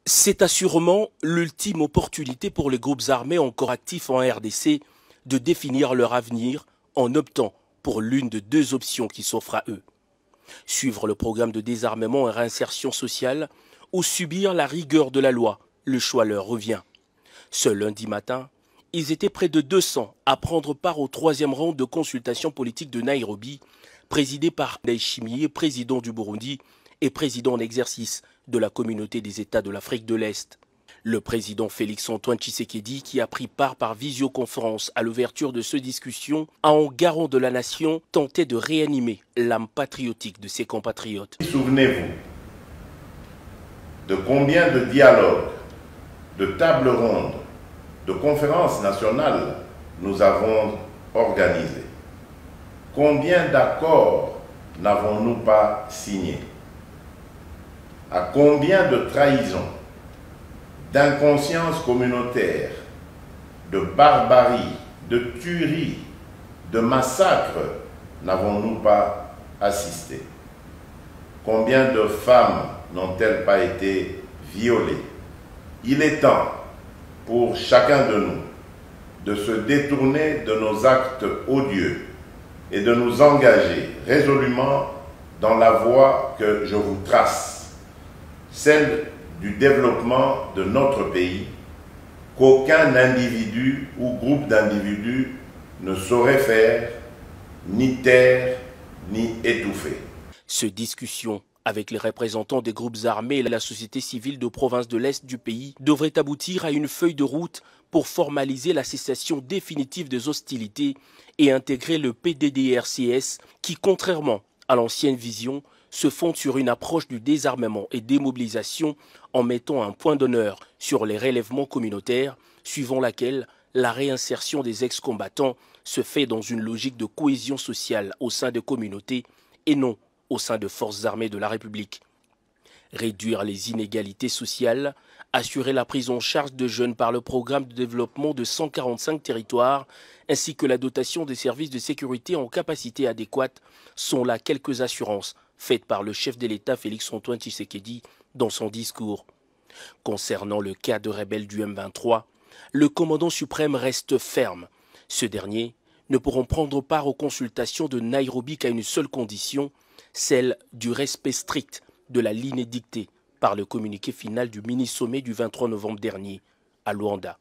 C'est assurément l'ultime opportunité pour les groupes armés encore actifs en RDC de définir leur avenir en optant pour l'une de deux options qui s'offrent à eux. Suivre le programme de désarmement et réinsertion sociale ou subir la rigueur de la loi, le choix leur revient. Ce lundi matin, ils étaient près de 200 à prendre part au troisième round de consultation politique de Nairobi, présidé par Ndayishimiye, président du Burundi et président en exercice de la communauté des États de l'Afrique de l'Est. Le président Félix-Antoine Tshisekedi, qui a pris part par visioconférence à l'ouverture de cette discussion, a en garant de la nation tenté de réanimer l'âme patriotique de ses compatriotes. Souvenez-vous de combien de dialogues, de tables rondes, de conférences nationales nous avons organisées. Combien d'accords n'avons-nous pas signés? À combien de trahisons, d'inconscience communautaire, de barbarie, de tuerie, de massacres n'avons-nous pas assisté? Combien de femmes n'ont-elles pas été violées? Il est temps pour chacun de nous de se détourner de nos actes odieux et de nous engager résolument dans la voie que je vous trace, celle du développement de notre pays, qu'aucun individu ou groupe d'individus ne saurait faire, ni taire, ni étouffer. Cette discussion avec les représentants des groupes armés et la société civile de province de l'Est du pays devrait aboutir à une feuille de route pour formaliser la cessation définitive des hostilités et intégrer le PDDRCS qui, contrairement à l'ancienne vision, se fonde sur une approche du désarmement et démobilisation en mettant un point d'honneur sur les relèvements communautaires, suivant laquelle la réinsertion des ex-combattants se fait dans une logique de cohésion sociale au sein des communautés et non au sein de forces armées de la République. Réduire les inégalités sociales, assurer la prise en charge de jeunes par le programme de développement de 145 territoires, ainsi que la dotation des services de sécurité en capacité adéquate sont là quelques assurances faites par le chef de l'État Félix-Antoine Tshisekedi dans son discours. Concernant le cas de rebelles du M23, le commandant suprême reste ferme. Ce dernier ne pourront prendre part aux consultations de Nairobi qu'à une seule condition, celle du respect strict de la ligne édictée par le communiqué final du mini-sommet du 23 novembre dernier à Luanda.